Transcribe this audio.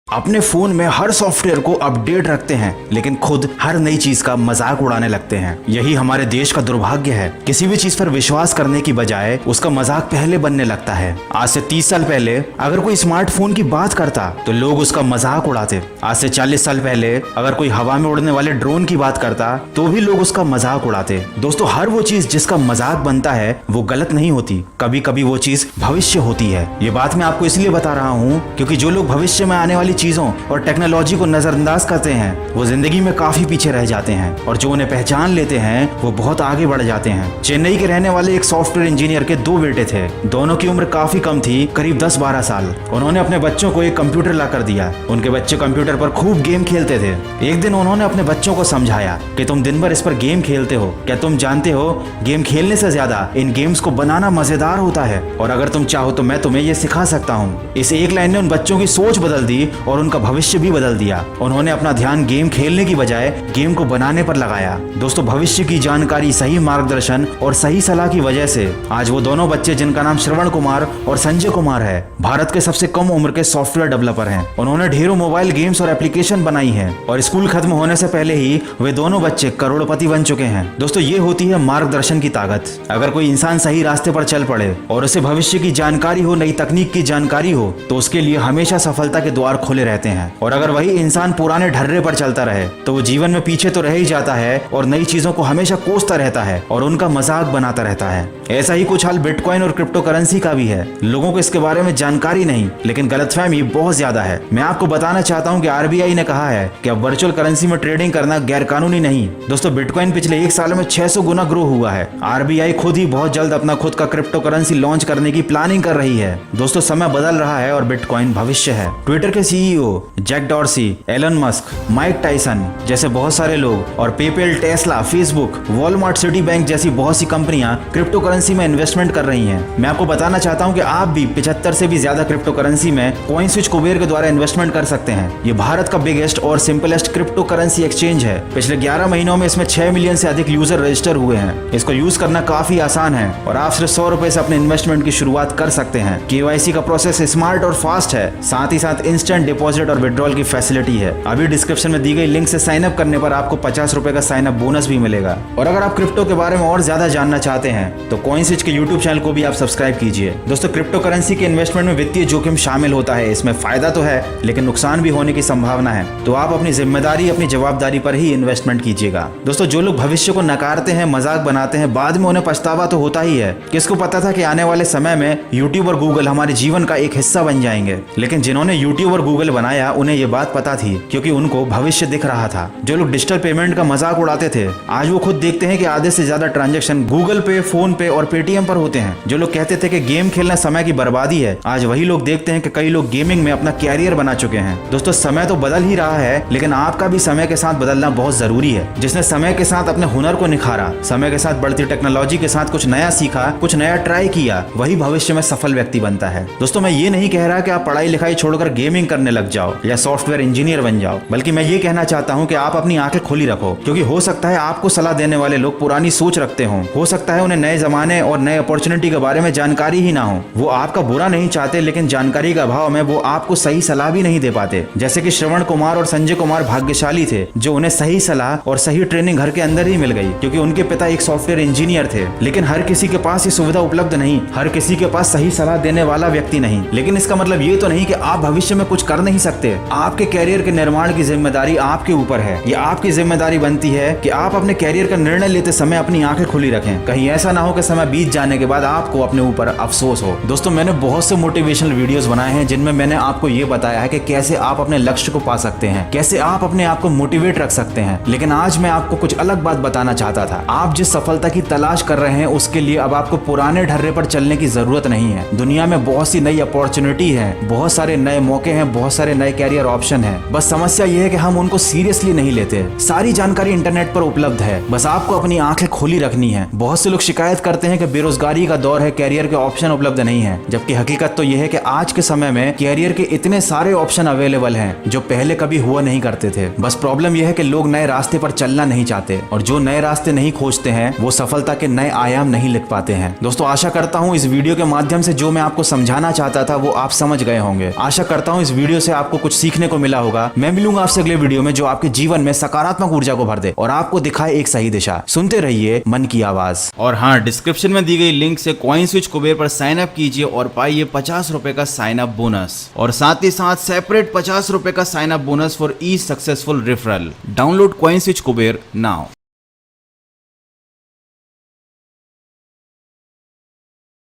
अपने फोन में हर सॉफ्टवेयर को अपडेट रखते हैं, लेकिन खुद हर नई चीज का मजाक उड़ाने लगते हैं। यही हमारे देश का दुर्भाग्य है। किसी भी चीज पर विश्वास करने की बजाय उसका मजाक पहले बनने लगता है। आज से 30 साल पहले अगर कोई स्मार्टफोन की बात करता तो लोग उसका मजाक उड़ाते। आज से 40 साल पहले अगर कोई हवा में उड़ने वाले ड्रोन की बात करता तो भी लोग उसका मजाक उड़ाते। दोस्तों, हर वो चीज जिसका मजाक बनता है वो गलत नहीं होती। कभी कभी वो चीज भविष्य होती है। ये बात मैं आपको इसलिए बता रहा हूँ क्योंकि जो लोग भविष्य में आने वाली चीजों और टेक्नोलॉजी को नजरअंदाज करते हैं वो जिंदगी में काफी पीछे रह जाते हैं, और जो उन्हें पहचान लेते हैं वो बहुत आगे बढ़ जाते हैं। चेन्नई के रहने वाले एक सॉफ्टवेयर इंजीनियर के 2 बेटे थे। दोनों की उम्र काफी कम थी, करीब 10-12 साल। उन्होंने अपने बच्चों को एक कंप्यूटर ला कर दिया। उनके बच्चे कंप्यूटर पर खूब गेम खेलते थे। एक दिन उन्होंने अपने बच्चों को समझाया कि तुम दिन भर इस पर गेम खेलते हो, क्या तुम जानते हो गेम खेलने से ज्यादा इन गेम्स को बनाना मजेदार होता है, और अगर तुम चाहो तो मैं तुम्हें ये सिखा सकता हूँ। इस एक लाइन ने उन बच्चों की सोच बदल दी और उनका भविष्य भी बदल दिया। उन्होंने अपना ध्यान गेम खेलने की बजाय गेम को बनाने पर लगाया। दोस्तों, भविष्य की जानकारी, सही मार्गदर्शन और सही सलाह की वजह से आज वो दोनों बच्चे, जिनका नाम श्रवण कुमार और संजय कुमार है, भारत के सबसे कम उम्र के सॉफ्टवेयर डेवलपर हैं। उन्होंने ढेरों मोबाइल गेम्स और एप्लीकेशन बनाई है, और स्कूल खत्म होने से पहले ही वे दोनों बच्चे करोड़पति बन चुके हैं। दोस्तों, ये होती है मार्गदर्शन की ताकत। अगर कोई इंसान सही रास्ते पर चल पड़े और उसे भविष्य की जानकारी हो, नई तकनीक की जानकारी हो, तो उसके लिए हमेशा सफलता के द्वार खुले रहते हैं। और अगर वही इंसान पुराने ढर्रे पर चलता रहे तो वो जीवन में पीछे तो रह ही जाता है और नई चीजों को हमेशा कोसता रहता है और उनका मजाक बनाता रहता है। ऐसा ही कुछ हाल बिटकॉइन और क्रिप्टो करेंसी का भी है। लोगों को इसके बारे में जानकारी नहीं, लेकिन गलतफहमी बहुत ज्यादा है। मैं आपको बताना चाहता हूं कि आरबीआई ने कहा है कि अब वर्चुअल करेंसी में ट्रेडिंग करना गैर कानूनी नहीं। दोस्तों, बिटकॉइन पिछले 1 साल में 600 गुना ग्रो हुआ है। आरबीआई खुद ही बहुत जल्द अपना खुद का क्रिप्टो करेंसी लॉन्च करने की प्लानिंग कर रही है। दोस्तों, समय बदल रहा है और बिटकॉइन भविष्य है। ट्विटर के CEO Jack Dorsey, Elon Musk, Mike Tyson जैसे बहुत सारे लोग, और PayPal, Tesla, Facebook, Walmart, Citibank जैसी बहुत सी कंपनियां क्रिप्टो करेंसी में इन्वेस्टमेंट कर रही हैं। मैं आपको बताना चाहता हूं कि आप भी 75 से भी ज्यादा क्रिप्टो करेंसी में कॉइनस्विच कुबेर के द्वारा इन्वेस्टमेंट कर सकते हैं। ये भारत का बिगेस्ट और सिंपलेस्ट क्रिप्टो करेंसी एक्सचेंज है। पिछले 11 महीनों में इसमें 6 मिलियन से अधिक यूजर रजिस्टर हुए हैं। इसको यूज करना काफी आसान है और आप सिर्फ 100 रुपए से अपने इन्वेस्टमेंट की शुरुआत कर सकते हैं। केवाईसी का प्रोसेस स्मार्ट और फास्ट है, साथ ही साथ इंस्टेंट डिपॉजिट और विड्रॉल की फैसिलिटी है। अभी डिस्क्रिप्शन में दी गई लिंक से साइन अप करने पर आपको 50 रुपए का साइन अप बोनस भी मिलेगा। और अगर आप क्रिप्टो के बारे में और ज्यादा जानना चाहते हैं तो कॉइनस्विच के यूट्यूब चैनल को भी आप सब्सक्राइब कीजिए। दोस्तों, क्रिप्टो करेंसी के इन्वेस्टमेंट में वित्तीय जोखिम शामिल होता है। इसमें फायदा तो है, लेकिन नुकसान भी होने की संभावना है। तो आप अपनी जिम्मेदारी, अपनी जवाबदारी पर ही इन्वेस्टमेंट कीजिएगा। दोस्तों, जो लोग भविष्य को नकारते हैं, मजाक बनाते हैं, बाद में उन्हें पछतावा तो होता ही है। किसको पता था कि आने वाले समय में यूट्यूब और गूगल हमारे जीवन का एक हिस्सा बन जाएंगे। लेकिन जिन्होंने यूट्यूब और गूगल बनाया उन्हें ये बात पता थी, क्योंकि उनको भविष्य दिख रहा था। जो लोग डिजिटल पेमेंट का मजाक उड़ाते थे, आज वो खुद देखते हैं कि आधे से ज्यादा ट्रांजैक्शन गूगल पे, फोन पे और पेटीएम पर होते हैं। जो लोग कहते थे कि गेम खेलना समय की बर्बादी है, आज वही लोग देखते हैं कि कई लोग गेमिंग में अपना कैरियर बना चुके हैं। दोस्तों, समय तो बदल ही रहा है, लेकिन आपका भी समय के साथ बदलना बहुत जरूरी है। जिसने समय के साथ अपने हुनर को निखारा, समय के साथ बढ़ती टेक्नोलॉजी के साथ कुछ नया सीखा, कुछ नया ट्राई किया, वही भविष्य में सफल व्यक्ति बनता है। दोस्तों, मैं ये नहीं कह रहा कि आप पढ़ाई लिखाई छोड़कर गेमिंग करने लग जाओ या सॉफ्टवेयर इंजीनियर बन जाओ, बल्कि मैं ये कहना चाहता हूँ कि आप अपनी आंखें खुली रखो, क्योंकि हो सकता है आपको सलाह देने वाले लोग पुरानी सोच रखते हो सकता है उन्हें नए जमाने और नए अपॉर्चुनिटी के बारे में जानकारी ही ना हो। वो आपका बुरा नहीं चाहते, लेकिन जानकारी का अभाव में वो आपको सही सलाह भी नहीं दे पाते। जैसे कि श्रवण कुमार और संजय कुमार भाग्यशाली थे जो उन्हें सही सलाह और सही ट्रेनिंग घर के अंदर ही मिल गई, क्योंकि उनके पिता एक सॉफ्टवेयर इंजीनियर थे। लेकिन हर किसी के पास ये सुविधा उपलब्ध नहीं, हर किसी के पास सही सलाह देने वाला व्यक्ति नहीं। लेकिन इसका मतलब ये तो नहीं कि आप भविष्य में कुछ कर नहीं सकते। आपके कैरियर के निर्माण की जिम्मेदारी आपके ऊपर है। ये आपकी जिम्मेदारी बनती है कि आप अपने कैरियर का निर्णय लेते समय अपनी आंखें खुली रखें। कहीं ऐसा ना हो कि समय बीत जाने के बाद आपको अपने ऊपर अफसोस हो। दोस्तों, मैंने बहुत से मोटिवेशनल वीडियोस बनाए हैं जिनमें मैंने आपको ये बताया है कि कैसे आप अपने लक्ष्य को पा सकते हैं, कैसे आप अपने आप को मोटिवेट रख सकते हैं। लेकिन आज मैं आपको कुछ अलग बात बताना चाहता था। आप जिस सफलता की तलाश कर रहे हैं उसके लिए अब आपको पुराने ढर्रे पर चलने की जरूरत नहीं है। दुनिया में बहुत सी नई अपॉर्चुनिटी है, बहुत सारे नए मौके हैं, बहुत सारे नए कैरियर ऑप्शन है। बस समस्या ये है कि हम उनको सीरियसली नहीं लेते। सारी जानकारी इंटरनेट पर उपलब्ध है, बस आपको अपनी आंखें खुली रखनी है। बहुत से लोग शिकायत करते हैं कि बेरोजगारी का दौर है, कैरियर के ऑप्शन उपलब्ध नहीं है, जबकि हकीकत तो यह है कि आज के समय में कैरियर के इतने सारे ऑप्शन अवेलेबल हैं जो पहले कभी हुआ नहीं करते थे। बस प्रॉब्लम यह है कि लोग नए रास्ते पर चलना नहीं चाहते, और जो नए रास्ते नहीं खोजते हैं वो सफलता के नए आयाम नहीं लिख पाते हैं। दोस्तों, आशा करता हूँ इस वीडियो के माध्यम से जो मैं आपको समझाना चाहता था वो आप समझ गए होंगे। आशा करता हूँ इस वीडियो वीडियो से आपको कुछ सीखने को मिला होगा। मैं मिलूंगा आपसे अगले वीडियो में जो आपके जीवन में सकारात्मक ऊर्जा को भर दे और आपको दिखाए एक सही दिशा। सुनते रहिए मन की आवाज। और हाँ, डिस्क्रिप्शन में दी गई लिंक से कॉइन स्विच कुबेर पर साइन अप कीजिए और पाइए 50 रुपए का साइन अप बोनस और साथ ही साथ सेपरेट 50 रुपए का sign up bonus for each successful referral. Download CoinSwitch Kuber now.